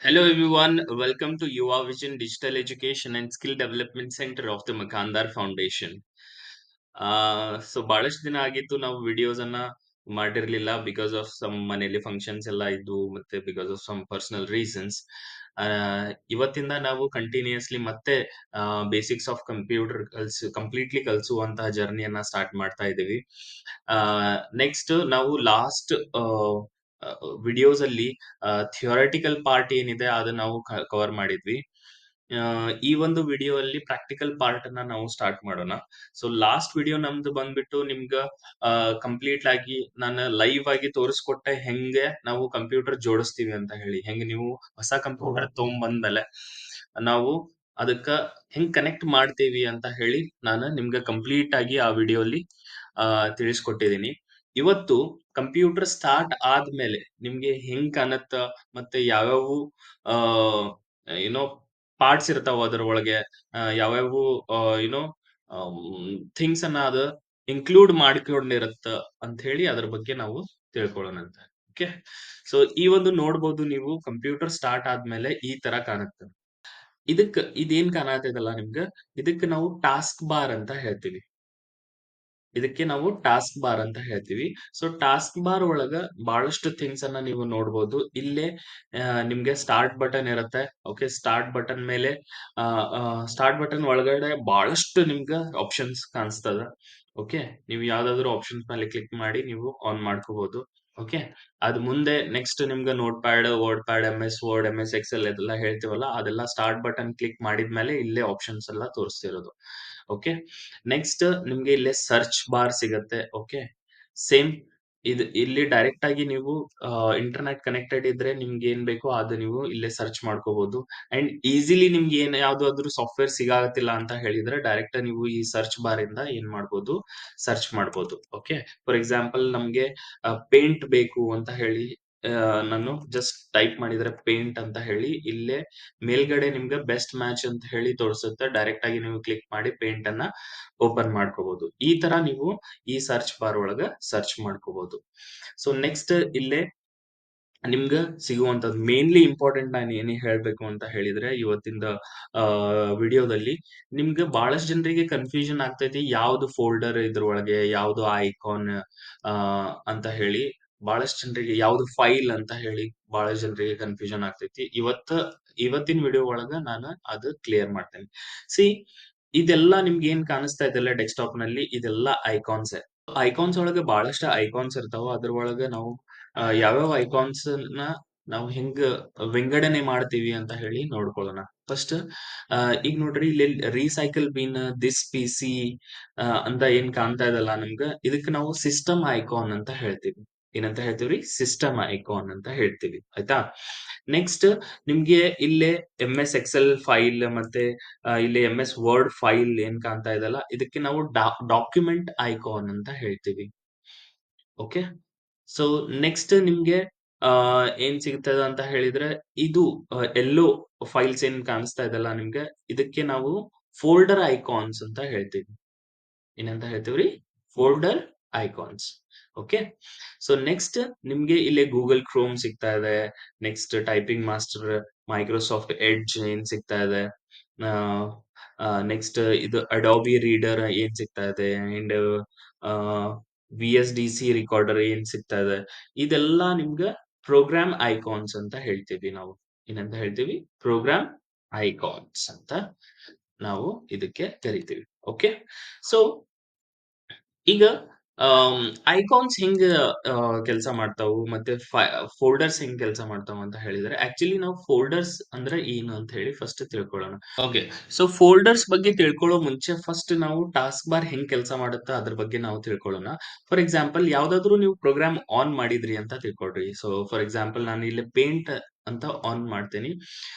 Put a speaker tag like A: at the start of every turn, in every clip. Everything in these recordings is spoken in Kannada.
A: Hello everyone, welcome to Yuva Vision Digital Education and Skill Development Center of the Makandar Foundation. So ಬಹಳಷ್ಟು ದಿನ ಆಗಿತ್ತು ನಾವು ವಿಡಿಯೋಸ್ ಅನ್ನ ಮಾಡಿರ್ಲಿಲ್ಲ ಬಿಕಾಸ್ ಆಫ್ ಸಮ್ ಮನೇಲಿ ಫಂಕ್ಷನ್ಸ್ ಎಲ್ಲ ಇದ್ವು ಮತ್ತೆ because of some personal reasons. ಇವತ್ತಿಂದ ನಾವು ಕಂಟಿನ್ಯೂಸ್ಲಿ ಮತ್ತೆ ಬೇಸಿಕ್ಸ್ ಆಫ್ ಕಂಪ್ಯೂಟರ್ ಕಂಪ್ಲೀಟ್ಲಿ ಕಲಿಸುವಂತಹ ಜರ್ನಿಯನ್ನ ಸ್ಟಾರ್ಟ್ ಮಾಡ್ತಾ ಇದ್ದೀವಿ. ನೆಕ್ಸ್ಟ್ ನಾವು ಲಾಸ್ಟ್ ವಿಡಿಯೋಸ್ ಅಲ್ಲಿ ಥಿಯೋರಿಟಿಕಲ್ ಪಾರ್ಟ್ ಏನಿದೆ ಅದನ್ನ ನಾವು ಕವರ್ ಮಾಡಿದ್ವಿ. ಈ ಒಂದು ವಿಡಿಯೋ ಅಲ್ಲಿ ಪ್ರಾಕ್ಟಿಕಲ್ ಪಾರ್ಟ್ ಅನ್ನ ನಾವು ಸ್ಟಾರ್ಟ್ ಮಾಡೋಣ. ಸೊ ಲಾಸ್ಟ್ ವಿಡಿಯೋ ನಮ್ದು ಬಂದ್ಬಿಟ್ಟು ನಿಮ್ಗ ಕಂಪ್ಲೀಟ್ ಆಗಿ ನಾನು ಲೈವ್ ಆಗಿ ತೋರಿಸ್ಕೊಟ್ಟೆ ಹೆಂಗೆ ನಾವು ಕಂಪ್ಯೂಟರ್ ಜೋಡಿಸ್ತೀವಿ ಅಂತ ಹೇಳಿ. ಹೆಂಗ್ ನೀವು ಹೊಸ ಕಂಪ್ಯೂಟರ್ ತಗೊಂಡ್ಬಂದ್ಮೇಲೆ ನಾವು ಅದಕ್ಕ ಹೆಂಗ್ ಕನೆಕ್ಟ್ ಮಾಡ್ತೀವಿ ಅಂತ ಹೇಳಿ ನಾನು ನಿಮ್ಗೆ ಕಂಪ್ಲೀಟ್ ಆಗಿ ಆ ವಿಡಿಯೋಲಿ ತಿಳಿಸ್ಕೊಟ್ಟಿದ್ದೀನಿ. ಇವತ್ತು ಕಂಪ್ಯೂಟರ್ ಸ್ಟಾರ್ಟ್ ಆದ್ಮೇಲೆ ನಿಮ್ಗೆ ಹೆಂಗ್ ಕಾಣತ್ತ ಮತ್ತೆ ಯಾವ್ಯಾವು ಆ ಏನೋ ಪಾರ್ಟ್ಸ್ ಇರ್ತಾವ ಅದ್ರ ಒಳಗೆ, ಯಾವ್ಯಾವು ಯುನೋ ಥಿಂಗ್ಸ್ ಅನ್ನ ಅದು ಇನ್ಕ್ಲೂಡ್ ಮಾಡ್ಕೊಂಡಿರತ್ತ ಅಂತ ಹೇಳಿ ಅದ್ರ ಬಗ್ಗೆ ನಾವು ತಿಳ್ಕೊಳ್ಳೋಣಂತ. ಓಕೆ, ಸೊ ಈ ಒಂದು ನೋಡ್ಬೋದು ನೀವು ಕಂಪ್ಯೂಟರ್ ಸ್ಟಾರ್ಟ್ ಆದ್ಮೇಲೆ ಈ ತರ ಕಾಣುತ್ತೆ. ಇದೇನ್ ಕಾಣತೈತಲ್ಲ ನಿಮ್ಗ, ಇದಕ್ಕೆ ನಾವು ಟಾಸ್ಕ್ ಬಾರ್ ಅಂತ ಹೇಳ್ತೀವಿ. ಇದಕ್ಕೆ ನಾವು ಟಾಸ್ಕ್ ಬಾರ್ ಅಂತ ಹೇಳ್ತೀವಿ. ಸೊ ಟಾಸ್ಕ್ ಬಾರ್ ಒಳಗ ಬಹಳಷ್ಟು ಥಿಂಗ್ಸ್ ಅನ್ನ ನೀವು ನೋಡ್ಬೋದು. ಇಲ್ಲೇ ನಿಮ್ಗೆ ಸ್ಟಾರ್ಟ್ ಬಟನ್ ಇರುತ್ತೆ. ಓಕೆ, ಸ್ಟಾರ್ಟ್ ಬಟನ್ ಮೇಲೆ ಸ್ಟಾರ್ಟ್ ಬಟನ್ ಒಳಗಡೆ ಬಹಳಷ್ಟು ನಿಮ್ಗ ಆಪ್ಷನ್ಸ್ ಕಾಣಿಸ್ತದ. ಓಕೆ, ನೀವು ಯಾವ್ದಾದ್ರು ಆಪ್ಷನ್ಸ್ ಮೇಲೆ ಕ್ಲಿಕ್ ಮಾಡಿ ನೀವು ಆನ್ ಮಾಡ್ಕೋಬಹುದು. ಓಕೆ, ಅದ್ ಮುಂದೆ ನೆಕ್ಸ್ಟ್ ನಿಮ್ಗೆ Notepad, WordPad, Word, Excel ಇದೆಲ್ಲ ಹೇಳ್ತೀವಲ್ಲ, ಅದೆಲ್ಲ ಸ್ಟಾರ್ಟ್ ಬಟನ್ ಕ್ಲಿಕ್ ಮಾಡಿದ್ಮೇಲೆ ಇಲ್ಲೇ ಆಪ್ಷನ್ಸ್ ಎಲ್ಲ ತೋರಿಸ್ತಿರೋದು. ಓಕೆ, ನೆಕ್ಸ್ಟ್ ನಿಮ್ಗೆ ಇಲ್ಲೇ ಸರ್ಚ್ ಬಾರ್ ಸಿಗತ್ತೆ. ಓಕೆ, ಸೇಮ್ ಇಲ್ಲಿ ಡೈರೆಕ್ಟ್ ಆಗಿ ನೀವು ಇಂಟರ್ನೆಟ್ ಕನೆಕ್ಟೆಡ್ ಇದ್ರೆ ನಿಮ್ಗೆ ಏನ್ ಬೇಕೋ ಅದು ನೀವು ಇಲ್ಲೇ ಸರ್ಚ್ ಮಾಡ್ಕೋಬಹುದು. ಅಂಡ್ ಈಸಿಲಿ ನಿಮ್ಗೆ ಏನ್ ಯಾವ್ದಾದ್ರು ಸಾಫ್ಟ್ವೇರ್ ಸಿಗಾತಿಲ್ಲ ಅಂತ ಹೇಳಿದ್ರೆ ಡೈರೆಕ್ಟ್ ನೀವು ಈ ಸರ್ಚ್ ಬಾರ್ ಇಂದ ಏನ್ ಮಾಡ್ಬೋದು, ಸರ್ಚ್ ಮಾಡ್ಬೋದು. ಓಕೆ, ಫಾರ್ ಎಕ್ಸಾಂಪಲ್ ನಮ್ಗೆ ಪೇಂಟ್ ಬೇಕು ಅಂತ ಹೇಳಿ ನಾನು ಜಸ್ಟ್ ಟೈಪ್ ಮಾಡಿದ್ರೆ ಪೇಂಟ್ ಅಂತ ಹೇಳಿ ಇಲ್ಲೇ ಮೇಲ್ಗಡೆ ನಿಮ್ಗೆ ಬೆಸ್ಟ್ ಮ್ಯಾಚ್ ಅಂತ ಹೇಳಿ ತೋರಿಸುತ್ತೆ. ಡೈರೆಕ್ಟ್ ಆಗಿ ನೀವು ಕ್ಲಿಕ್ ಮಾಡಿ ಪೇಂಟ್ ಅನ್ನ ಓಪನ್ ಮಾಡ್ಕೋಬಹುದು. ಈ ತರ ನೀವು ಈ ಸರ್ಚ್ ಬಾರ್ ಒಳಗ ಸರ್ಚ್ ಮಾಡ್ಕೋಬಹುದು. ಸೊ ನೆಕ್ಸ್ಟ್ ಇಲ್ಲೇ ನಿಮ್ಗ ಸಿಗುವಂತದ್ದು ಮೇನ್ಲಿ ಇಂಪಾರ್ಟೆಂಟ್ ನಾನು ಏನೇ ಹೇಳ್ಬೇಕು ಅಂತ ಹೇಳಿದ್ರೆ ಇವತ್ತಿಂದ ವಿಡಿಯೋದಲ್ಲಿ ನಿಮ್ಗೆ ಬಹಳಷ್ಟು ಜನರಿಗೆ ಕನ್ಫ್ಯೂಷನ್ ಆಗ್ತೈತಿ ಯಾವ್ದು ಫೋಲ್ಡರ್ ಇದ್ರೊಳಗೆ ಯಾವ್ದು ಐಕಾನ್ ಅಂತ ಹೇಳಿ. ಬಹಳಷ್ಟು ಜನರಿಗೆ ಯಾವ್ದು ಫೈಲ್ ಅಂತ ಹೇಳಿ ಬಹಳಷ್ಟು ಜನರಿಗೆ ಕನ್ಫ್ಯೂಷನ್ ಆಗ್ತೈತಿ. ಇವತ್ತಿನ ವಿಡಿಯೋ ಒಳಗ ನಾನು ಅದು ಕ್ಲಿಯರ್ ಮಾಡ್ತೇನೆ. ಸಿ, ಇದೆಲ್ಲ ನಿಮ್ಗೆ ಏನ್ ಕಾಣಿಸ್ತಾ ಇದೆಲ್ಲ ಡೆಸ್ಕ್ಟಾಪ್ ನಲ್ಲಿ ಇದೆಲ್ಲ ಐಕಾನ್ಸ್. ಐಕಾನ್ಸ್ ಒಳಗೆ ಬಹಳಷ್ಟು ಐಕಾನ್ಸ್ ಇರ್ತಾವ. ಅದ್ರ ಒಳಗೆ ನಾವು ಯಾವ್ಯಾವ ಐಕಾನ್ಸ್ ನ ನಾವು ಹೆಂಗ್ ವಿಂಗಡಣೆ ಮಾಡ್ತೀವಿ ಅಂತ ಹೇಳಿ ನೋಡ್ಕೊಳ್ಳೋಣ. ಫಸ್ಟ್ ಈಗ ನೋಡ್ರಿ ಇಲ್ಲಿ recycle bin, this P C ಅಂತ ಏನ್ ಕಾಣ್ತಾ ಇದಲ್ಲ ನಮ್ಗ, ಇದಕ್ಕೆ ನಾವು ಸಿಸ್ಟಮ್ ಐಕಾನ್ ಅಂತ ಹೇಳ್ತೀವಿ. ಏನಂತ ಹೇಳ್ತೀವ್ರಿ? ಸಿಸ್ಟಮ್ ಐಕಾನ್ ಅಂತ ಹೇಳ್ತೀವಿ. ಆಯ್ತಾ? ನೆಕ್ಸ್ಟ್ ನಿಮ್ಗೆ ಇಲ್ಲೇ ಎಕ್ಸೆಲ್ ಫೈಲ್ ಮತ್ತೆ ಇಲ್ಲಿ ವರ್ಡ್ ಫೈಲ್ ಏನ್ ಕಾಣ್ತಾ ಇದಲ್ಲ, ಇದಕ್ಕೆ ನಾವು ಡಾಕ್ಯುಮೆಂಟ್ ಐಕಾನ್ ಅಂತ ಹೇಳ್ತೀವಿ. ಓಕೆ, ಸೊ ನೆಕ್ಸ್ಟ್ ನಿಮ್ಗೆ ಏನ್ ಸಿಗ್ತದ ಅಂತ ಹೇಳಿದ್ರೆ ಇದು ಎಲ್ಲೋ ಫೈಲ್ಸ್ ಏನ್ ಕಾಣಿಸ್ತಾ ಇದಲ್ಲ ನಿಮ್ಗೆ, ಇದಕ್ಕೆ ನಾವು ಫೋಲ್ಡರ್ ಐಕಾನ್ಸ್ ಅಂತ ಹೇಳ್ತೀವಿ. ಏನಂತ ಹೇಳ್ತೀವ್ರಿ? Folder icons. Okay, so next ನಿಮ್ಗೆ ಇಲ್ಲಿ ಗೂಗಲ್ ಕ್ರೋಮ್ ಸಿಗ್ತಾ ಇದೆ. Next typing master, Microsoft Edge ಏನ್ ಸಿಗ್ತಾ ಇದೆ. ನೆಕ್ಸ್ಟ್ ಇದು ಅಡೋಬಿ ರೀಡರ್ ಏನ್ ಸಿಗ್ತಾ ಇದೆ. ಅಂಡ್ VSDC ರಿಕಾರ್ಡರ್ ಏನ್ ಸಿಗ್ತಾ ಇದೆ. ಇದೆಲ್ಲ ನಿಮ್ಗೆ ಪ್ರೋಗ್ರಾಮ್ ಐಕಾನ್ಸ್ ಅಂತ ಹೇಳ್ತೀವಿ ನಾವು. ಏನಂತ ಹೇಳ್ತೀವಿ? ಪ್ರೋಗ್ರಾಮ್ ಐಕಾನ್ಸ್ ಅಂತ ನಾವು ಇದಕ್ಕೆ ಕರಿತೀವಿ. ಓಕೆ, ಸೊ ಈಗ ಐಕಾನ್ಸ್ ಹೆಂಗ್ ಕೆಲಸ ಮಾಡ್ತಾವು ಮತ್ತೆ ಫೋಲ್ಡರ್ಸ್ ಹೆಂಗ್ ಕೆಲಸ ಮಾಡ್ತಾವ ಅಂತ ಹೇಳಿದ್ರೆ, ಆಕ್ಚುಲಿ ನಾವು ಫೋಲ್ಡರ್ಸ್ ಅಂದ್ರೆ ಏನು ಅಂತ ಹೇಳಿ ಫಸ್ಟ್ ತಿಳ್ಕೊಳ್ಳೋಣ. ಓಕೆ, ಸೊ ಫೋಲ್ಡರ್ಸ್ ಬಗ್ಗೆ ತಿಳ್ಕೊಳ್ಳೋ ಮುಂಚೆ ಫಸ್ಟ್ ನಾವು ಟಾಸ್ಕ್ ಬಾರ್ ಹೆಂಗ್ ಕೆಲಸ ಮಾಡುತ್ತಾ ಅದ್ರ ಬಗ್ಗೆ ನಾವು ತಿಳ್ಕೊಳ್ಳೋಣ. ಫಾರ್ ಎಕ್ಸಾಂಪಲ್ ಯಾವ್ದಾದ್ರು ನೀವು ಪ್ರೋಗ್ರಾಮ್ ಆನ್ ಮಾಡಿದ್ರಿ ಅಂತ ತಿಳ್ಕೊಳ್ರಿ. ಸೊ ಫಾರ್ ಎಕ್ಸಾಂಪಲ್ ನಾನು ಇಲ್ಲಿ ಪೇಂಟ್ ಅಂತ ಆನ್ ಮಾಡ್ತೀನಿ.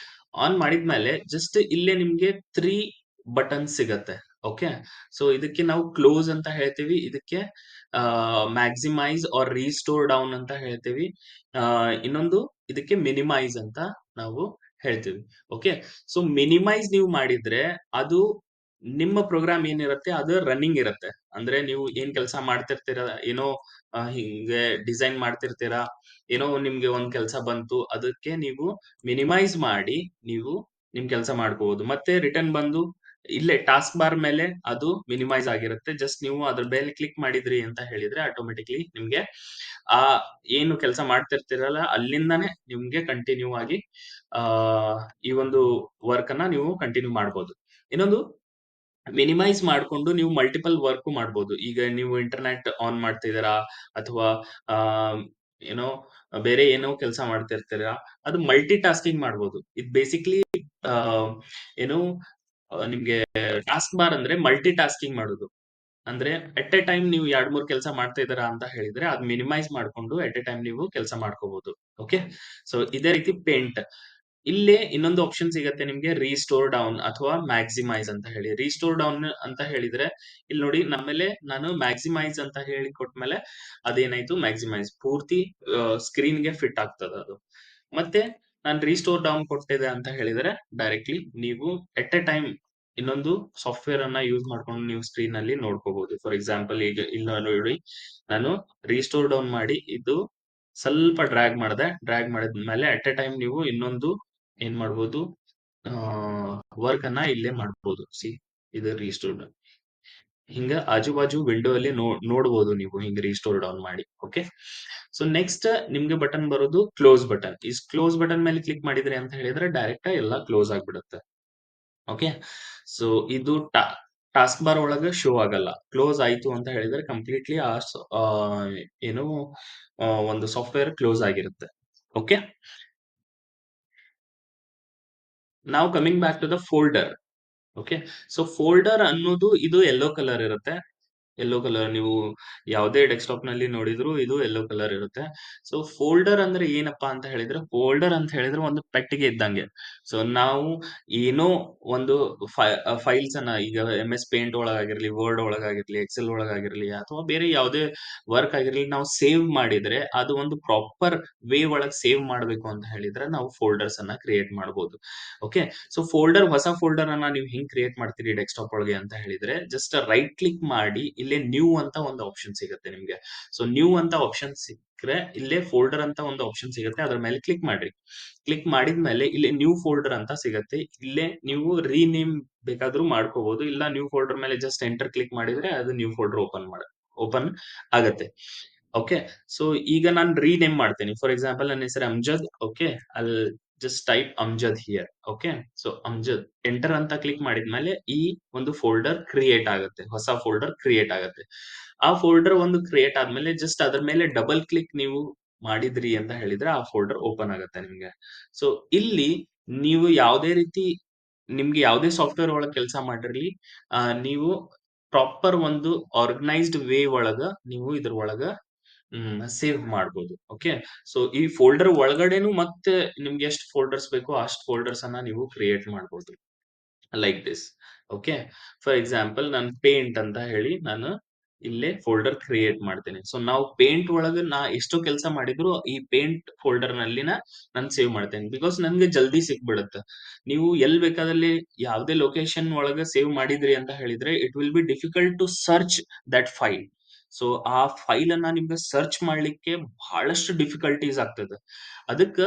A: ಆನ್ ಮಾಡಿದ್ಮೇಲೆ ಜಸ್ಟ್ ಇಲ್ಲೇ ನಿಮ್ಗೆ 3 ಬಟನ್ ಸಿಗತ್ತೆ. ಓಕೆ, ಸೊ ಇದಕ್ಕೆ ನಾವು ಕ್ಲೋಸ್ ಅಂತ ಹೇಳ್ತೀವಿ. ಇದಕ್ಕೆ ಮ್ಯಾಕ್ಸಿಮೈಸ್ ಆರ್ ರೀಸ್ಟೋರ್ ಡೌನ್ ಅಂತ ಹೇಳ್ತೀವಿ. ಇನ್ನೊಂದು ಇದಕ್ಕೆ ಮಿನಿಮೈಸ್ ಅಂತ ನಾವು ಹೇಳ್ತೀವಿ. ಓಕೆ, ಸೊ ಮಿನಿಮೈಸ್ ನೀವು ಮಾಡಿದ್ರೆ ಅದು ನಿಮ್ಮ ಪ್ರೋಗ್ರಾಮ್ ಏನಿರುತ್ತೆ ಅದು ರನ್ನಿಂಗ್ ಇರುತ್ತೆ. ಅಂದ್ರೆ ನೀವು ಏನ್ ಕೆಲಸ ಮಾಡ್ತಿರ್ತೀರ, ಏನೋ ಹಿಂಗೆ ಡಿಸೈನ್ ಮಾಡ್ತಿರ್ತೀರಾ, ಏನೋ ನಿಮ್ಗೆ ಒಂದ್ ಕೆಲಸ ಬಂತು, ಅದಕ್ಕೆ ನೀವು ಮಿನಿಮೈಸ್ ಮಾಡಿ ನೀವು ನಿಮ್ ಕೆಲಸ ಮಾಡ್ಕೋಬಹುದು. ಮತ್ತೆ ರಿಟರ್ನ್ ಬಂದು ಇಲ್ಲೇ ಟಾಸ್ಕ್ ಬಾರ್ ಮೇಲೆ ಅದು ಮಿನಿಮೈಸ್ ಆಗಿರುತ್ತೆ. ಜಸ್ಟ್ ನೀವು ಅದ್ರ ಮೇಲೆ ಕ್ಲಿಕ್ ಮಾಡಿದ್ರಿ ಅಂತ ಹೇಳಿದ್ರೆ ಆಟೋಮೆಟಿಕ್ಲಿ ನಿಮ್ಗೆ ಆ ಏನು ಕೆಲಸ ಮಾಡ್ತಿರ್ತೀರಲ್ಲ ಅಲ್ಲಿಂದಾನೇ ನಿಮ್ಗೆ ಕಂಟಿನ್ಯೂ ಆಗಿ ಆ ಈ ಒಂದು ವರ್ಕ್ ಅನ್ನ ನೀವು ಕಂಟಿನ್ಯೂ ಮಾಡ್ಬೋದು. ಇನ್ನೊಂದು, ಮಿನಿಮೈಸ್ ಮಾಡ್ಕೊಂಡು ನೀವು ಮಲ್ಟಿಪಲ್ ವರ್ಕ್ ಮಾಡ್ಬೋದು. ಈಗ ನೀವು ಇಂಟರ್ನೆಟ್ ಆನ್ ಮಾಡ್ತಿದ್ದೀರಾ ಅಥವಾ ಆ ಏನೋ ಬೇರೆ ಏನೋ ಕೆಲಸ ಮಾಡ್ತಿರ್ತೀರಾ, ಅದು ಮಲ್ಟಿ ಟಾಸ್ಕಿಂಗ್ ಮಾಡ್ಬೋದು. ಇದು ಬೇಸಿಕ್ಲಿ ಆ ಏನು ನಿಮ್ಗೆ ಟಾಸ್ಕ್ ಬಾರ್ ಅಂದ್ರೆ ಮಲ್ಟಿ ಟಾಸ್ಕಿಂಗ್ ಮಾಡೋದು. ಅಂದ್ರೆ ಎಟ್ ಎ ಟೈಮ್ ನೀವು 2-3 ಕೆಲಸ ಮಾಡ್ತಾ ಇದ್ದೀರಾ ಅಂತ ಹೇಳಿದ್ರೆ ಅದ್ ಮಿನಿಮೈಸ್ ಮಾಡ್ಕೊಂಡು ಎಟ್ ಎ ಟೈಮ್ ನೀವು ಕೆಲಸ ಮಾಡ್ಕೋಬಹುದು. ಓಕೆ. ಸೊ ಇದೇ ರೀತಿ ಪೇಂಟ್. ಇಲ್ಲೇ ಇನ್ನೊಂದು ಆಪ್ಷನ್ ಸಿಗತ್ತೆ ನಿಮ್ಗೆ, ರೀಸ್ಟೋರ್ ಡೌನ್ ಅಥವಾ ಮ್ಯಾಕ್ಸಿಮೈಸ್ ಅಂತ ಹೇಳಿ. ರೀಸ್ಟೋರ್ ಡೌನ್ ಅಂತ ಹೇಳಿದ್ರೆ ಇಲ್ಲಿ ನೋಡಿ ನಮ್ಮೇಲೆ ನಾನು ಮ್ಯಾಕ್ಸಿಮೈಸ್ ಅಂತ ಹೇಳಿ ಕೊಟ್ಮೇಲೆ ಅದೇನಾಯ್ತು, ಮ್ಯಾಕ್ಸಿಮೈಸ್ ಪೂರ್ತಿ ಸ್ಕ್ರೀನ್ ಗೆ ಫಿಟ್ ಆಗ್ತದೆ ಅದು. ಮತ್ತೆ ನಾನು ರೀಸ್ಟೋರ್ ಡೌನ್ ಕೊಟ್ಟಿದೆ ಅಂತ ಹೇಳಿದ್ರೆ ಡೈರೆಕ್ಟ್ಲಿ ನೀವು ಎಟ್ ಎ ಟೈಮ್ ಇನ್ನೊಂದು ಸಾಫ್ಟ್ವೇರ್ ಅನ್ನ ಯೂಸ್ ಮಾಡ್ಕೊಂಡು ನೀವು ಸ್ಕ್ರೀನ್ ಅಲ್ಲಿ ನೋಡ್ಕೋಬಹುದು. ಫಾರ್ ಎಕ್ಸಾಂಪಲ್ ಈಗ ಇಲ್ಲಿ ನೋಡಿ, ನಾನು ರೀಸ್ಟೋರ್ ಡೌನ್ ಮಾಡಿ ಇದು ಸ್ವಲ್ಪ ಡ್ರ್ಯಾಗ್ ಮಾಡಿದ್ಮೇಲೆ ಅಟ್ ಎ ಟೈಮ್ ನೀವು ಇನ್ನೊಂದು ಏನ್ ಮಾಡ್ಬೋದು, ವರ್ಕ್ ಅನ್ನ ಇಲ್ಲೇ ಮಾಡ್ಬೋದು. ಸಿ, ಇದು ರೀಸ್ಟೋರ್ ಡೌನ್ ಹಿಂಗ ಆಜು ಬಾಜು ವಿಂಡೋ ಅಲ್ಲಿ ನೋಡ್ಬೋದು ನೀವು ಹಿಂಗ ರೀಸ್ಟೋರ್ ಡೌನ್ ಮಾಡಿ. ಓಕೆ. ಸೊ ನೆಕ್ಸ್ಟ್ ನಿಮ್ಗೆ ಬಟನ್ ಬರೋದು ಕ್ಲೋಸ್ ಬಟನ್. ಈ ಕ್ಲೋಸ್ ಬಟನ್ ಮೇಲೆ ಕ್ಲಿಕ್ ಮಾಡಿದ್ರಿ ಅಂತ ಹೇಳಿದ್ರೆ ಡೈರೆಕ್ಟ್ ಎಲ್ಲ ಕ್ಲೋಸ್ ಆಗ್ಬಿಡುತ್ತೆ. ಓಕೆ. ಸೊ ಇದು ಟಾಸ್ಕ್ ಬಾರ್ ಒಳಗೆ ಶೋ ಆಗಲ್ಲ. ಕ್ಲೋಸ್ ಆಯ್ತು ಅಂತ ಹೇಳಿದ್ರೆ ಕಂಪ್ಲೀಟ್ಲಿ ಏನು ಒಂದು ಸಾಫ್ಟ್ವೇರ್ ಕ್ಲೋಸ್ ಆಗಿರುತ್ತೆ. ಓಕೆ. ನಾವು coming back to the folder. Okay. So folder ಅನ್ನೋದು ಇದು ಯೆಲ್ಲೋ ಕಲರ್ ಇರುತ್ತೆ. ಯೆಲ್ಲೋ ಕಲರ್ ನೀವು ಯಾವುದೇ ಡೆಸ್ಕ್ಟಾಪ್ ನಲ್ಲಿ ನೋಡಿದ್ರು ಇದು ಯೆಲ್ಲೋ ಕಲರ್ ಇರುತ್ತೆ. ಸೊ ಫೋಲ್ಡರ್ ಅಂದ್ರೆ ಏನಪ್ಪಾ ಅಂತ ಹೇಳಿದ್ರೆ, ಫೋಲ್ಡರ್ ಅಂತ ಹೇಳಿದ್ರೆ ಒಂದು ಪೆಟ್ಟಿಗೆ ಇದ್ದಂಗೆ. ಸೊ ನಾವು ಏನೋ ಒಂದು ಫೈಲ್ಸ್ ಅನ್ನ ಈಗ MS ಪೇಂಟ್ ಒಳಗಾಗಿರ್ಲಿ, ವರ್ಡ್ ಒಳಗಾಗಿರ್ಲಿ, ಎಕ್ಸೆಲ್ ಒಳಗಾಗಿರ್ಲಿ ಅಥವಾ ಬೇರೆ ಯಾವುದೇ ವರ್ಕ್ ಆಗಿರ್ಲಿ, ನಾವು ಸೇವ್ ಮಾಡಿದ್ರೆ ಅದು ಒಂದು ಪ್ರಾಪರ್ ವೇ ಒಳಗೆ ಸೇವ್ ಮಾಡಬೇಕು ಅಂತ ಹೇಳಿದ್ರೆ ನಾವು ಫೋಲ್ಡರ್ಸ್ ಅನ್ನ ಕ್ರಿಯೇಟ್ ಮಾಡಬಹುದು. ಓಕೆ. ಸೊ ಹೊಸ ಫೋಲ್ಡರ್ ಅನ್ನ ನೀವು ಹಿಂಗ್ ಕ್ರಿಯೇಟ್ ಮಾಡ್ತೀರಿ ಡೆಸ್ಕ್ಟಾಪ್ ಒಳಗೆ ಅಂತ ಹೇಳಿದ್ರೆ ಜಸ್ಟ್ ರೈಟ್ ಕ್ಲಿಕ್ ಮಾಡಿ ಇಲ್ಲೇ ನ್ಯೂ ಅಂತ ಒಂದು ಆಪ್ಷನ್ ಸಿಗುತ್ತೆ ನಿಮ್ಗೆ. ಸೊ ನ್ಯೂ ಅಂತ ಆಪ್ಷನ್ ಸಿಕ್ಕರೆ ಇಲ್ಲೇ ಫೋಲ್ಡರ್ ಅಂತ ಒಂದು ಆಪ್ಷನ್ ಸಿಗುತ್ತೆ, ಅದ್ರ ಮೇಲೆ ಕ್ಲಿಕ್ ಮಾಡ್ರಿ. ಕ್ಲಿಕ್ ಮಾಡಿದ್ಮೇಲೆ ಇಲ್ಲಿ ನ್ಯೂ ಫೋಲ್ಡರ್ ಅಂತ ಸಿಗುತ್ತೆ. ಇಲ್ಲೇ ನೀವು ರೀನೇಮ್ ಬೇಕಾದ್ರೂ ಮಾಡ್ಕೋಬಹುದು, ಇಲ್ಲ ನ್ಯೂ ಫೋಲ್ಡರ್ ಮೇಲೆ ಜಸ್ಟ್ ಎಂಟರ್ ಕ್ಲಿಕ್ ಮಾಡಿದ್ರೆ ಅದು ನ್ಯೂ ಫೋಲ್ಡರ್ ಓಪನ್ ಆಗತ್ತೆ. ಓಕೆ. ಸೊ ಈಗ ನಾನು ರೀನೇಮ್ ಮಾಡ್ತೇನೆ. ಫಾರ್ ಎಕ್ಸಾಂಪಲ್ ನನ್ನ ಹೆಸರು ಅಮ್ಜದ್. ಓಕೆ. ಅಲ್ just type Amjad here. Okay. So Amjad enter ಅಂತ ಕ್ಲಿಕ್ ಮಾಡಿದ್ಮೇಲೆ ಈ ಒಂದು ಫೋಲ್ಡರ್ ಕ್ರಿಯೇಟ್ ಆಗುತ್ತೆ, ಹೊಸ ಫೋಲ್ಡರ್ ಕ್ರಿಯೇಟ್ ಆಗುತ್ತೆ. ಆ ಫೋಲ್ಡರ್ ಒಂದು ಕ್ರಿಯೇಟ್ ಆದ್ಮೇಲೆ ಜಸ್ಟ್ ಅದ್ರ ಮೇಲೆ ಡಬಲ್ ಕ್ಲಿಕ್ ನೀವು ಮಾಡಿದ್ರಿ ಅಂತ ಹೇಳಿದ್ರೆ ಆ ಫೋಲ್ಡರ್ ಓಪನ್ ಆಗುತ್ತೆ ನಿಮ್ಗೆ. ಸೊ ಇಲ್ಲಿ ನೀವು ಯಾವುದೇ ರೀತಿ ನಿಮ್ಗೆ ಯಾವುದೇ ಸಾಫ್ಟ್ವೇರ್ ಒಳಗೆ ಕೆಲಸ ಮಾಡಿರ್ಲಿ, ನೀವು ಪ್ರಾಪರ್ ಒಂದು ಆರ್ಗನೈಸ್ಡ್ ವೇ ಒಳಗ ನೀವು ಇದ್ರ ಒಳಗ ಸೇವ್ ಮಾಡ್ಬೋದು. ಓಕೆ. ಸೊ ಈ ಫೋಲ್ಡರ್ ಒಳಗಡೆನು ಮತ್ತೆ ನಿಮ್ಗೆ ಎಷ್ಟು ಫೋಲ್ಡರ್ಸ್ ಬೇಕೋ ಅಷ್ಟು ಫೋಲ್ಡರ್ಸ್ ಅನ್ನ ನೀವು ಕ್ರಿಯೇಟ್ ಮಾಡ್ಬೋದು. Like this. Okay. For example ನಾನು ಪೇಂಟ್ ಅಂತ ಹೇಳಿ ನಾನು ಇಲ್ಲೇ ಫೋಲ್ಡರ್ ಕ್ರಿಯೇಟ್ ಮಾಡ್ತೇನೆ. ಸೊ ನಾವು ಪೇಂಟ್ ಒಳಗೆ ನಾ ಎಷ್ಟೋ ಕೆಲಸ ಮಾಡಿದ್ರು ಈ ಪೇಂಟ್ ಫೋಲ್ಡರ್ ನಲ್ಲಿನ ನಾನು ಸೇವ್ ಮಾಡ್ತೇನೆ. ಬಿಕಾಸ್ ನನ್ಗೆ ಜಲ್ದಿ ಸಿಕ್ಬಿಡುತ್ತೆ. ನೀವು ಎಲ್ ಬೇಕಾದಲ್ಲಿ ಯಾವುದೇ ಲೊಕೇಶನ್ ಒಳಗೆ ಸೇವ್ ಮಾಡಿದ್ರಿ ಅಂತ ಹೇಳಿದ್ರೆ it will be difficult to search that file. So ಆ ಫೈಲ್ ಅನ್ನ ನಿಮ್ಗೆ ಸರ್ಚ್ ಮಾಡ್ಲಿಕ್ಕೆ ಬಹಳಷ್ಟು ಡಿಫಿಕಲ್ಟೀಸ್ ಆಗ್ತದೆ. ಅದಕ್ಕ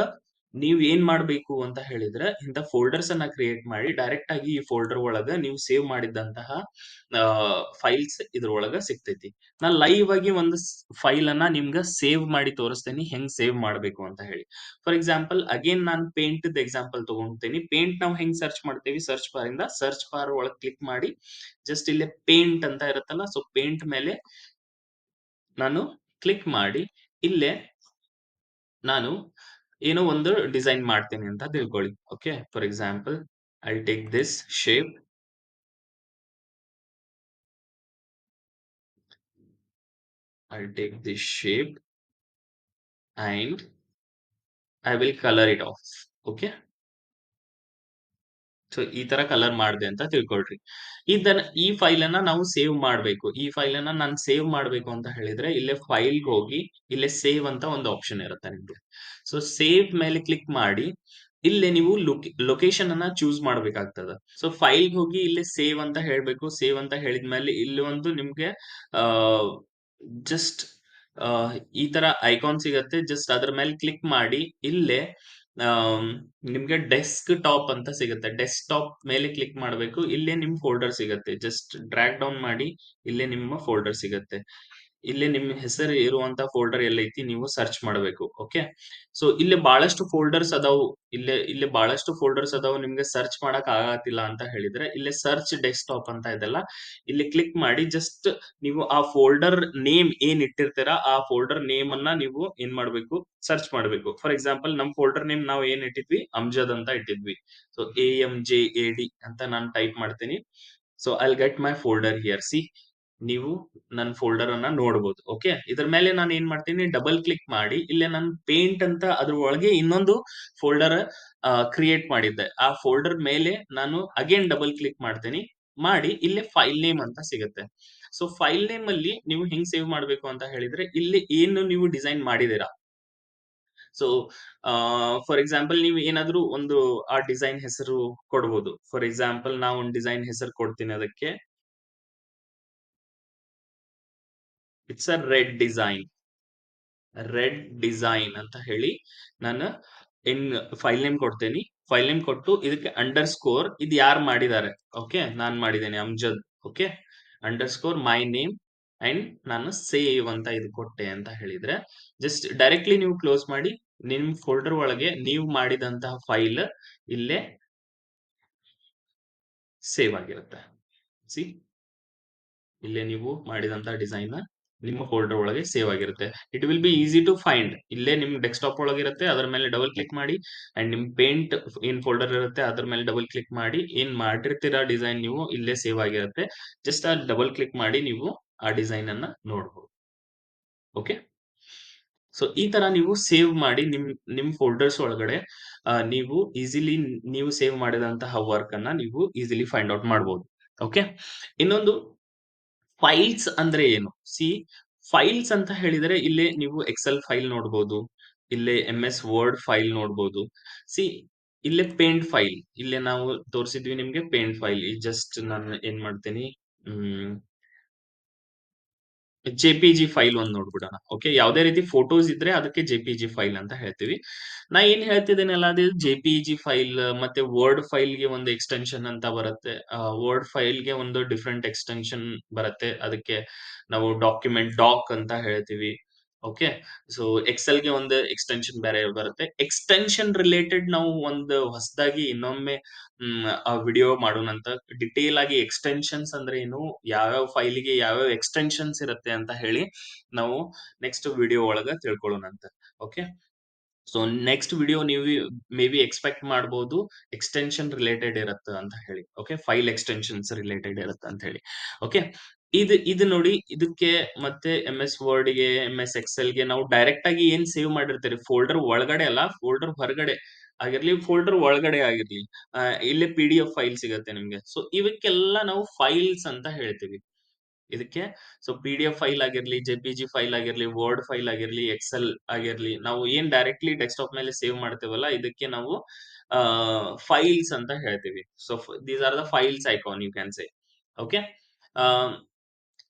A: ನೀವ್ ಏನ್ ಮಾಡ್ಬೇಕು ಅಂತ ಹೇಳಿದ್ರೆ ಇಂಥ ಫೋಲ್ಡರ್ಸ್ ಅನ್ನ ಕ್ರಿಯೇಟ್ ಮಾಡಿ ಡೈರೆಕ್ಟ್ ಆಗಿ ಈ ಫೋಲ್ಡರ್ ಒಳಗ ನೀವು ಸೇವ್ ಮಾಡಿದಂತಹ ಫೈಲ್ಸ್ ಇದ್ರೊಳಗ ಸಿಗ್ತೈತಿ. ನಾನ್ ಲೈವ್ ಆಗಿ ಒಂದು ಫೈಲ್ ಅನ್ನ ನಿಮ್ಗ ಸೇವ್ ಮಾಡಿ ತೋರಿಸ್ತೇನೆ ಹೆಂಗ್ ಸೇವ್ ಮಾಡ್ಬೇಕು ಅಂತ ಹೇಳಿ. ಫಾರ್ ಎಕ್ಸಾಂಪಲ್ ಅಗೇನ್ ನಾನು ಪೇಂಟ್ ಎಕ್ಸಾಂಪಲ್ ತಗೊಂತೀನಿ. ಪೇಂಟ್ ನಾವು ಹೆಂಗ್ ಸರ್ಚ್ ಮಾಡ್ತೇವಿ, ಸರ್ಚ್ ಬಾರ್ ಇಂದ ಸರ್ಚ್ ಬಾರ್ ಒಳಗ್ ಕ್ಲಿಕ್ ಮಾಡಿ ಜಸ್ಟ್ ಇಲ್ಲೇ ಪೇಂಟ್ ಅಂತ ಇರುತ್ತಲ್ಲ, ಸೊ ಪೇಂಟ್ ಮೇಲೆ ನಾನು ಕ್ಲಿಕ್ ಮಾಡಿ ಇಲ್ಲೇ ನಾನು ಏನೋ ಒಂದು ಡಿಸೈನ್ ಮಾಡ್ತೀನಿ ಅಂತ ತಿಳ್ಕೊಳ್ಳಿ. Okay. For example I take this shape, I take this shape and I will colour it off. Okay. So ಈ ತರ ಕಲರ್ ಮಾಡಿದೆ ಅಂತ ತಿಳ್ಕೊಳ್ರಿ. ಈ ಫೈಲ್ ಅನ್ನ ನಾವು ಸೇವ್ ಮಾಡ್ಬೇಕು. ಈ ಫೈಲ್ ಅನ್ನ ನಾನು ಸೇವ್ ಮಾಡ್ಬೇಕು ಅಂತ ಹೇಳಿದ್ರೆ ಇಲ್ಲೇ ಫೈಲ್ ಹೋಗಿ ಇಲ್ಲೇ ಸೇವ್ ಅಂತ ಒಂದು ಆಪ್ಷನ್ ಇರುತ್ತೆ ನಿಮ್ಗೆ. ಸೊ ಸೇವ್ ಮೇಲೆ ಕ್ಲಿಕ್ ಮಾಡಿ ಇಲ್ಲೇ ನೀವು ಲೊಕೇಶನ್ ಅನ್ನ ಚೂಸ್ ಮಾಡ್ಬೇಕಾಗ್ತದ. ಸೊ ಫೈಲ್ ಹೋಗಿ ಇಲ್ಲಿ ಸೇವ್ ಅಂತ ಹೇಳ್ಬೇಕು. ಸೇವ್ ಅಂತ ಹೇಳಿದ್ಮೇಲೆ ಇಲ್ಲಿ ಒಂದು ನಿಮ್ಗೆ ಆ ಜಸ್ಟ್ ಈ ತರ ಐಕಾನ್ ಸಿಗತ್ತೆ. ಜಸ್ಟ್ ಅದ್ರ ಮೇಲೆ ಕ್ಲಿಕ್ ಮಾಡಿ ಇಲ್ಲೇ ಆಮ್, ನಿಮ್ಗೆ ಡೆಸ್ಕ್ ಟಾಪ್ ಅಂತ ಸಿಗುತ್ತೆ. ಡೆಸ್ಕ್ ಟಾಪ್ ಮೇಲೆ ಕ್ಲಿಕ್ ಮಾಡಬೇಕು. ಇಲ್ಲೇ ನಿಮ್ ಫೋಲ್ಡರ್ ಸಿಗತ್ತೆ. ಜಸ್ಟ್ ಡ್ರ್ಯಾಗ್ ಡೌನ್ ಮಾಡಿ ಇಲ್ಲೇ ನಿಮ್ಮ ಫೋಲ್ಡರ್ ಸಿಗತ್ತೆ. ಇಲ್ಲಿ ನಿಮ್ ಹೆಸರು ಇರುವಂತ ಫೋಲ್ಡರ್ ಎಲ್ಲೈತಿ ನೀವು ಸರ್ಚ್ ಮಾಡಬೇಕು. ಓಕೆ, ಸೊ ಇಲ್ಲಿ ಬಹಳಷ್ಟು ಫೋಲ್ಡರ್ಸ್ ಅದಾವು. ಇಲ್ಲಿ ಬಹಳಷ್ಟು ಫೋಲ್ಡರ್ಸ್ ಅದಾವು. ನಿಮ್ಗೆ ಸರ್ಚ್ ಮಾಡಕ್ ಆಗತ್ತಿಲ್ಲ ಅಂತ ಹೇಳಿದ್ರೆ ಇಲ್ಲಿ ಸರ್ಚ್ ಡೆಸ್ಕ್ಟಾಪ್ ಅಂತ ಇದೆಲ್ಲ, ಇಲ್ಲಿ ಕ್ಲಿಕ್ ಮಾಡಿ ಜಸ್ಟ್ ನೀವು ಆ ಫೋಲ್ಡರ್ ನೇಮ್ ಏನ್ ಇಟ್ಟಿರ್ತೀರಾ ಆ ಫೋಲ್ಡರ್ ನೇಮ್ ಅನ್ನ ನೀವು ಏನ್ ಮಾಡ್ಬೇಕು, ಸರ್ಚ್ ಮಾಡಬೇಕು. ಫಾರ್ ಎಕ್ಸಾಂಪಲ್ ನಮ್ ಫೋಲ್ಡರ್ ನೇಮ್ ನಾವು ಏನ್ ಇಟ್ಟಿದ್ವಿ, ಅಮ್ಜದ್ ಅಂತ ಇಟ್ಟಿದ್ವಿ. ಸೊ AMJAD ಅಂತ ನಾನು ಟೈಪ್ ಮಾಡ್ತೀನಿ. So I get my folder here. C, ನೀವು ನನ್ನ ಫೋಲ್ಡರ್ ಅನ್ನ ನೋಡಬಹುದು. ಓಕೆ, ಇದ್ರ ಮೇಲೆ ನಾನು ಏನ್ ಮಾಡ್ತೀನಿ, ಡಬಲ್ ಕ್ಲಿಕ್ ಮಾಡಿ ಇಲ್ಲೇ ನಾನು ಪೇಂಟ್ ಅಂತ ಅದ್ರ ಒಳಗೆ ಇನ್ನೊಂದು ಫೋಲ್ಡರ್ ಕ್ರಿಯೇಟ್ ಮಾಡಿದ್ದೆ. ಆ ಫೋಲ್ಡರ್ ಮೇಲೆ ನಾನು ಅಗೇನ್ ಡಬಲ್ ಕ್ಲಿಕ್ ಮಾಡ್ತೀನಿ. ಮಾಡಿ ಇಲ್ಲೇ ಫೈಲ್ ನೇಮ್ ಅಂತ ಸಿಗುತ್ತೆ. ಸೊ ಫೈಲ್ ನೇಮ್ ಅಲ್ಲಿ ನೀವು ಹೆಂಗ್ ಸೇವ್ ಮಾಡಬೇಕು ಅಂತ ಹೇಳಿದ್ರೆ, ಇಲ್ಲಿ ಏನು ನೀವು ಡಿಸೈನ್ ಮಾಡಿದೀರಾ, ಸೊ ಫಾರ್ ಎಕ್ಸಾಂಪಲ್ ನೀವು ಏನಾದ್ರೂ ಒಂದು ಆ ಡಿಸೈನ್ ಹೆಸರು ಕೊಡಬಹುದು. ಫಾರ್ ಎಕ್ಸಾಂಪಲ್ ನಾವು ಒಂದು ಡಿಸೈನ್ ಹೆಸರು ಕೊಡ್ತೀನಿ. ಅದಕ್ಕೆ ಇಟ್ಸ್ ಅ ರೆಡ್ ಡಿಸೈನ್ ಅಂತ ಹೇಳಿ ನಾನು ಇನ್ ಫೈಲ್ ನೇಮ್ ಕೊಡ್ತೇನೆ. ಫೈಲ್ ನೇಮ್ ಕೊಟ್ಟು ಇದಕ್ಕೆ ಅಂಡರ್ ಸ್ಕೋರ್, ಇದು ಯಾರು ಮಾಡಿದ್ದಾರೆ, ಓಕೆ ನಾನ್ ಮಾಡಿದ್ದೇನೆ, Amjad. Okay, under score my name and ನಾನು ಸೇವ್ ಅಂತ ಇದು ಕೊಟ್ಟೆ ಅಂತ ಹೇಳಿದ್ರೆ ಜಸ್ಟ್ ಡೈರೆಕ್ಟ್ಲಿ ನೀವು ಕ್ಲೋಸ್ ಮಾಡಿ ನಿಮ್ ಫೋಲ್ಡರ್ ಒಳಗೆ ನೀವು ಮಾಡಿದಂತಹ ಫೈಲ್ ಇಲ್ಲೇ ಸೇವ್ ಆಗಿರುತ್ತೆ. ಸಿ, ಇಲ್ಲೇ ನೀವು ಮಾಡಿದಂತ ಡಿಸೈನ್ ನಿಮ್ಮ ಫೋಲ್ಡರ್ ಒಳಗೆ ಸೇವ್ ಆಗಿರುತ್ತೆ. It will be easy to find. ಇಲ್ಲೇ ನಿಮ್ ಡೆಸ್ಕ್ಟಾಪ್ ಒಳಗೆ ಇರುತ್ತೆ. ಅದರ ಮೇಲೆ ಡಬಲ್ ಕ್ಲಿಕ್ ಮಾಡಿ ಅಂಡ್ ನಿಮ್ ಪೇಂಟ್ ಏನ್ ಫೋಲ್ಡರ್ ಇರುತ್ತೆ ಅದ್ರ ಮೇಲೆ ಡಬಲ್ ಕ್ಲಿಕ್ ಮಾಡಿ ಏನ್ ಮಾಡಿರ್ತೀರಾ ಡಿಸೈನ್ ನೀವು ಇಲ್ಲೇ ಸೇವ್ ಆಗಿರುತ್ತೆ. ಜಸ್ಟ್ ಆ ಡಬಲ್ ಕ್ಲಿಕ್ ಮಾಡಿ ನೀವು ಆ ಡಿಸೈನ್ ಅನ್ನ ನೋಡಬಹುದು. ಓಕೆ, ಸೊ ಈ ತರ ನೀವು ಸೇವ್ ಮಾಡಿ ನಿಮ್ ಫೋಲ್ಡರ್ಸ್ ಒಳಗಡೆ ನೀವು ಈಸಿಲಿ ನೀವು ಸೇವ್ ಮಾಡಿದಂತಹ ವರ್ಕ್ ಅನ್ನ ನೀವು ಈಸಿಲಿ ಫೈಂಡ್ ಔಟ್ ಮಾಡಬಹುದು. ಓಕೆ, ಇನ್ನೊಂದು ಫೈಲ್ಸ್ ಅಂದ್ರೆ ಏನು? ಸಿ, ಫೈಲ್ಸ್ ಅಂತ ಹೇಳಿದ್ರೆ ಇಲ್ಲೇ ನೀವು ಎಕ್ಸೆಲ್ ಫೈಲ್ ನೋಡಬಹುದು. ಇಲ್ಲೇ MS ವರ್ಡ್ ಫೈಲ್ ನೋಡಬಹುದು. ಸಿ, ಇಲ್ಲೇ ಪೇಂಟ್ ಫೈಲ್, ಇಲ್ಲೇ ನಾವು ತೋರಿಸಿದ್ವಿ ನಿಮ್ಗೆ ಪೇಂಟ್ ಫೈಲ್. ಜಸ್ಟ್ ನಾನು ಏನ್ ಮಾಡ್ತೀನಿ, ಹ್ಮ್ JPG ಫೈಲ್ ಒಂದ್ ನೋಡ್ಬಿಡೋಣ. ಓಕೆ, ಯಾವುದೇ ರೀತಿ ಫೋಟೋಸ್ ಇದ್ರೆ ಅದಕ್ಕೆ JPG ಫೈಲ್ ಅಂತ ಹೇಳ್ತೀವಿ. ನಾ ಏನ್ ಹೇಳ್ತಿದ್ದೇನಲ್ಲ ಅದು JPG ಫೈಲ್ ಮತ್ತೆ ವರ್ಡ್ ಫೈಲ್ ಗೆ ಒಂದು ಎಕ್ಸ್ಟೆನ್ಷನ್ ಅಂತ ಬರುತ್ತೆ. ವರ್ಡ್ ಫೈಲ್ ಗೆ ಒಂದು ಡಿಫ್ರೆಂಟ್ ಎಕ್ಸ್ಟೆನ್ಷನ್ ಬರುತ್ತೆ. ಅದಕ್ಕೆ ನಾವು ಡಾಕ್ಯುಮೆಂಟ್ ಡಾಕ್ ಅಂತ ಹೇಳ್ತೀವಿ. ಓಕೆ, ಸೊ ಎಕ್ಸೆಲ್ ಗೆ ಒಂದು ಎಕ್ಸ್ಟೆನ್ಷನ್ ಬೇರೆ ಬರುತ್ತೆ. ಎಕ್ಸ್ಟೆನ್ಷನ್ ರಿಲೇಟೆಡ್ ನಾವು ಒಂದು ಹೊಸದಾಗಿ ಇನ್ನೊಮ್ಮೆ ಆ ವಿಡಿಯೋ ಮಾಡೋಣಂತ. ಡಿಟೇಲ್ ಆಗಿ ಎಕ್ಸ್ಟೆನ್ಷನ್ಸ್ ಅಂದ್ರೆ ಏನು, ಯಾವ್ಯಾವ ಫೈಲಿಗೆ ಯಾವ್ಯಾವ ಎಕ್ಸ್ಟೆನ್ಷನ್ಸ್ ಇರುತ್ತೆ ಅಂತ ಹೇಳಿ ನಾವು ನೆಕ್ಸ್ಟ್ ವಿಡಿಯೋ ಒಳಗ ತಿಳ್ಕೊಳ್ಳೋಣಂತ. ಓಕೆ, ಸೊ ನೆಕ್ಸ್ಟ್ ವಿಡಿಯೋ ನೀವು ಮೇ ಬಿ ಎಕ್ಸ್ಪೆಕ್ಟ್ ಮಾಡಬಹುದು ಎಕ್ಸ್ಟೆನ್ಷನ್ ರಿಲೇಟೆಡ್ ಇರುತ್ತೆ ಅಂತ ಹೇಳಿ. ಓಕೆ, ಫೈಲ್ ಎಕ್ಸ್ಟೆನ್ಷನ್ಸ್ ರಿಲೇಟೆಡ್ ಇರುತ್ತೆ ಅಂತ ಹೇಳಿ. ಓಕೆ, ಇದು ನೋಡಿ, ಇದಕ್ಕೆ ಮತ್ತೆ MS ವರ್ಡ್ ಗೆ MS ಎಕ್ಸೆಲ್ ಗೆ ನಾವು ಡೈರೆಕ್ಟ್ ಆಗಿ ಏನ್ ಸೇವ್ ಮಾಡಿರ್ತೀರಿ ಫೋಲ್ಡರ್ ಒಳಗಡೆ ಅಲ್ಲ, ಫೋಲ್ಡರ್ ಹೊರಗಡೆ ಆಗಿರ್ಲಿ, ಫೋಲ್ಡರ್ ಒಳಗಡೆ ಆಗಿರ್ಲಿ, ಇಲ್ಲೇ PDF ಫೈಲ್ ಸಿಗುತ್ತೆ ನಿಮ್ಗೆ. ಸೊ ಇವಕ್ಕೆಲ್ಲ ನಾವು ಫೈಲ್ಸ್ ಅಂತ ಹೇಳ್ತೀವಿ ಇದಕ್ಕೆ. ಸೊ PDF ಫೈಲ್ ಆಗಿರ್ಲಿ, JPG ಫೈಲ್ ಆಗಿರ್ಲಿ, ವರ್ಡ್ ಫೈಲ್ ಆಗಿರ್ಲಿ, ಎಕ್ಸೆಲ್ ಆಗಿರ್ಲಿ, ನಾವು ಏನ್ ಡೈರೆಕ್ಟ್ಲಿ ಡೆಸ್ಕ್ಟಾಪ್ ಮೇಲೆ ಸೇವ್ ಮಾಡ್ತೇವಲ್ಲ ಇದಕ್ಕೆ ನಾವು ಫೈಲ್ಸ್ ಅಂತ ಹೇಳ್ತೀವಿ. So these are the files icon you can say. Okay,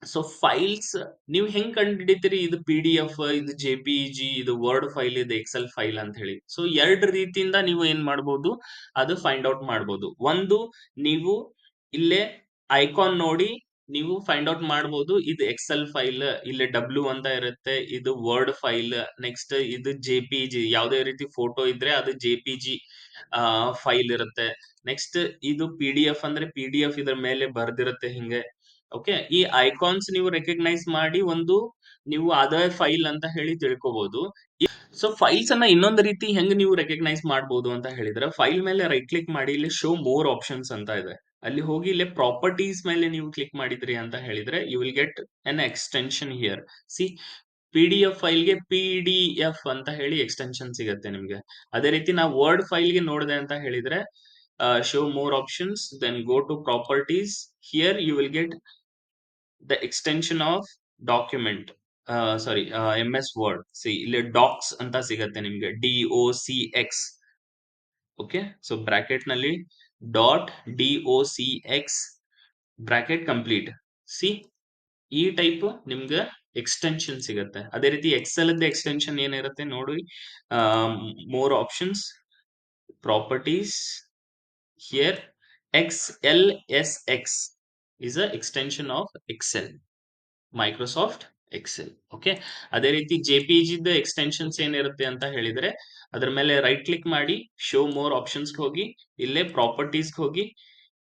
A: so files ನೀವು ಹೆಂಗ್ ಕಂಡುಹಿಡಿತೀರಿ, ಇದು PDF, ಇದು JPG, ಇದು ವರ್ಡ್ ಫೈಲ್, ಇದು ಎಕ್ಸೆಲ್ ಫೈಲ್ ಅಂತ ಹೇಳಿ. ಸೊ ಎರಡು ರೀತಿಯಿಂದ ನೀವು ಏನ್ ಮಾಡಬಹುದು, ಅದು ಫೈಂಡ್ ಔಟ್ ಮಾಡಬಹುದು. ಒಂದು, ನೀವು ಇಲ್ಲೇ ಐಕಾನ್ ನೋಡಿ ನೀವು ಫೈಂಡ್ ಔಟ್ ಮಾಡಬಹುದು, ಇದು ಎಕ್ಸೆಲ್ ಫೈಲ್, ಇಲ್ಲಿ W ಅಂತ ಇರುತ್ತೆ, ಇದು ವರ್ಡ್ ಫೈಲ್, ನೆಕ್ಸ್ಟ್ ಇದು JPG, ಯಾವುದೇ ರೀತಿ ಫೋಟೋ ಇದ್ರೆ ಅದು JPG ಫೈಲ್ ಇರುತ್ತೆ. ನೆಕ್ಸ್ಟ್ ಇದು PDF ಅಂದ್ರೆ PDF ಇದ್ರ ಮೇಲೆ ಬರ್ದಿರುತ್ತೆ ಹಿಂಗೆ. ಓಕೆ, ಈ ಐಕಾನ್ಸ್ ನೀವು ರೆಕಗ್ನೈಸ್ ಮಾಡಿ ಒಂದು ನೀವು ಅದೇ ಫೈಲ್ ಅಂತ ಹೇಳಿ ತಿಳ್ಕೊಬಹುದು. ಸೊ ಫೈಲ್ಸ್ ಅನ್ನ ಇನ್ನೊಂದು ರೀತಿ ಹೆಂಗ್ ನೀವು ರೆಕಗ್ನೈಸ್ ಮಾಡಬಹುದು ಅಂತ ಹೇಳಿದ್ರೆ, ಫೈಲ್ ಮೇಲೆ ರೈಟ್ ಕ್ಲಿಕ್ ಮಾಡಿ ಇಲ್ಲಿ ಶೋ ಮೋರ್ ಆಪ್ಷನ್ಸ್ ಅಂತ ಇದೆ. ಅಲ್ಲಿ ಹೋಗಿ ಇಲ್ಲಿ ಪ್ರಾಪರ್ಟೀಸ್ ಮೇಲೆ ನೀವು ಕ್ಲಿಕ್ ಮಾಡಿದ್ರಿ ಅಂತ ಹೇಳಿದ್ರೆ you will get an extension here. See, PDF file ಗೆ PDF ಅಂತ ಹೇಳಿ ಎಕ್ಸ್ಟೆನ್ಷನ್ ಸಿಗುತ್ತೆ ನಿಮ್ಗೆ. ಅದೇ ರೀತಿ ನಾವು ವರ್ಡ್ ಫೈಲ್ ಗೆ ನೋಡಿದೆ ಅಂತ ಹೇಳಿದ್ರೆ show more options, then go to properties. Here you will get the extension of document, sorry MS Word. See, ಇಲ್ಲಿ ಡಾಕ್ಸ್ ಅಂತ ಸಿಗತ್ತೆ ನಿಮ್ಗೆ, DOCX. ಓಕೆ, ಸೊ ಬ್ರಾಕೆಟ್ ನಲ್ಲಿ .docx ಬ್ರಾಕೆಟ್ ಕಂಪ್ಲೀಟ್. ಸಿ, ಈ ಟೈಪ್ ನಿಮ್ಗೆ ಎಕ್ಸ್ಟೆನ್ಷನ್ ಸಿಗುತ್ತೆ. ಅದೇ ರೀತಿ ಎಕ್ಸೆಲ್ ಎಕ್ಸ್ಟೆನ್ಷನ್ ಏನಿರುತ್ತೆ ನೋಡಿ, more options, properties, here XLSX is a extension of Excel, Microsoft Excel. Okay, ಅದೇ ರೀತಿ JPG ಎಕ್ಸ್ಟೆನ್ಷನ್ಸ್ ಏನಿರುತ್ತೆ ಅಂತ ಹೇಳಿದ್ರೆ ಅದ್ರ ಮೇಲೆ ರೈಟ್ ಕ್ಲಿಕ್ ಮಾಡಿ ಶೋ ಮೋರ್ ಆಪ್ಷನ್ಸ್ ಹೋಗಿ ಇಲ್ಲೇ ಪ್ರಾಪರ್ಟೀಸ್ ಹೋಗಿ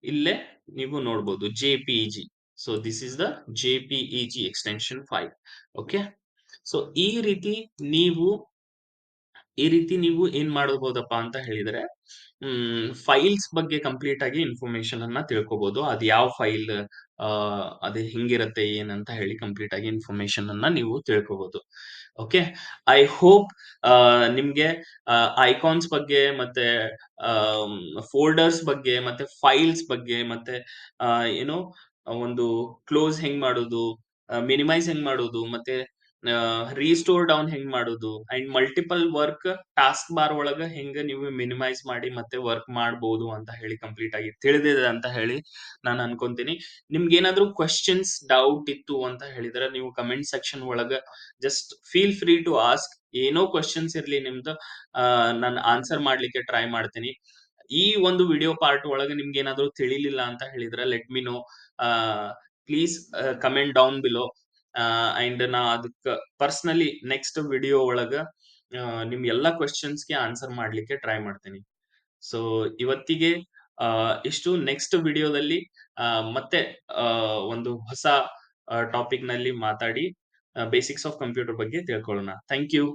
A: ಇಲ್ಲೇ ನೀವು ನೋಡಬಹುದು JPEG. So this is the JPEG extension file. Okay, so ನೀವು ಏನ್ ಮಾಡಬಹುದಪ್ಪ ಅಂತ ಹೇಳಿದ್ರೆ, ಫೈಲ್ಸ್ ಬಗ್ಗೆ ಕಂಪ್ಲೀಟ್ ಆಗಿ ಇನ್ಫಾರ್ಮೇಶನ್ ಅನ್ನ ತಿಳ್ಕೊಬಹುದು. ಅದು ಯಾವ ಫೈಲ್, ಅದು ಹಿಂಗಿರತ್ತೆ ಏನಂತ ಹೇಳಿ ಕಂಪ್ಲೀಟ್ ಆಗಿ ಇನ್ಫಾರ್ಮೇಶನ್ ಅನ್ನ ನೀವು ತಿಳ್ಕೊಬಹುದು. ಓಕೆ, ಐ ಹೋಪ್ ನಿಮ್ಗೆ ಐಕಾನ್ಸ್ ಬಗ್ಗೆ ಮತ್ತೆ ಫೋಲ್ಡರ್ಸ್ ಬಗ್ಗೆ ಮತ್ತೆ ಫೈಲ್ಸ್ ಬಗ್ಗೆ ಮತ್ತೆ ಏನೋ ಒಂದು ಕ್ಲೋಸ್ ಹೆಂಗ್ ಮಾಡೋದು, ಮಿನಿಮೈಸ್ ಹೆಂಗ್ ಮಾಡೋದು, ಮತ್ತೆ ರೀಸ್ಟೋರ್ ಡೌನ್ ಹೆಂಗ್ ಮಾಡೋದು, and multiple work task bar ಒಳಗ ಹೆಂಗ ನೀವು ಮಿನಿಮೈಸ್ ಮಾಡಿ ಮತ್ತೆ ವರ್ಕ್ ಮಾಡಬಹುದು ಅಂತ ಹೇಳಿ ಕಂಪ್ಲೀಟ್ ಆಗಿ ತಿಳಿದಿದೆ ಅಂತ ಹೇಳಿ ನಾನು ಅನ್ಕೊಂತೀನಿ. ನಿಮ್ಗೆ ಏನಾದ್ರೂ ಕ್ವೆಶ್ಚನ್ಸ್ ಡೌಟ್ ಇತ್ತು ಅಂತ ಹೇಳಿದ್ರೆ ನೀವು ಕಮೆಂಟ್ ಸೆಕ್ಷನ್ ಒಳಗ just feel free to ask. ಏನೋ ಕ್ವೆಶ್ಚನ್ಸ್ ಇರ್ಲಿ ನಿಮ್ದು, ನಾನು ಆನ್ಸರ್ ಮಾಡ್ಲಿಕ್ಕೆ ಟ್ರೈ ಮಾಡ್ತೀನಿ. ಈ ಒಂದು ವಿಡಿಯೋ ಪಾರ್ಟ್ ಒಳಗೆ ನಿಮ್ಗೆ ಏನಾದ್ರೂ ತಿಳಿಲಿಲ್ಲ ಅಂತ ಹೇಳಿದ್ರೆ let me no, please comment down below. And ನಾ ಅದಕ್ಕೆ ಪರ್ಸನಲಿ ನೆಕ್ಸ್ಟ್ ವಿಡಿಯೋ ಒಳಗ ನಿಮ್ ಎಲ್ಲಾ ಕ್ವೆಶ್ಚನ್ಸ್ಗೆ ಆನ್ಸರ್ ಮಾಡ್ಲಿಕ್ಕೆ ಟ್ರೈ ಮಾಡ್ತೀನಿ. ಸೊ ಇವತ್ತಿಗೆ ಇಷ್ಟು. ನೆಕ್ಸ್ಟ್ ವಿಡಿಯೋದಲ್ಲಿ ಮತ್ತೆ ಒಂದು ಹೊಸ ಟಾಪಿಕ್ ನಲ್ಲಿ ಮಾತಾಡಿ ಬೇಸಿಕ್ಸ್ ಆಫ್ ಕಂಪ್ಯೂಟರ್ ಬಗ್ಗೆ ತಿಳ್ಕೊಳ್ಳೋಣ. Thank you.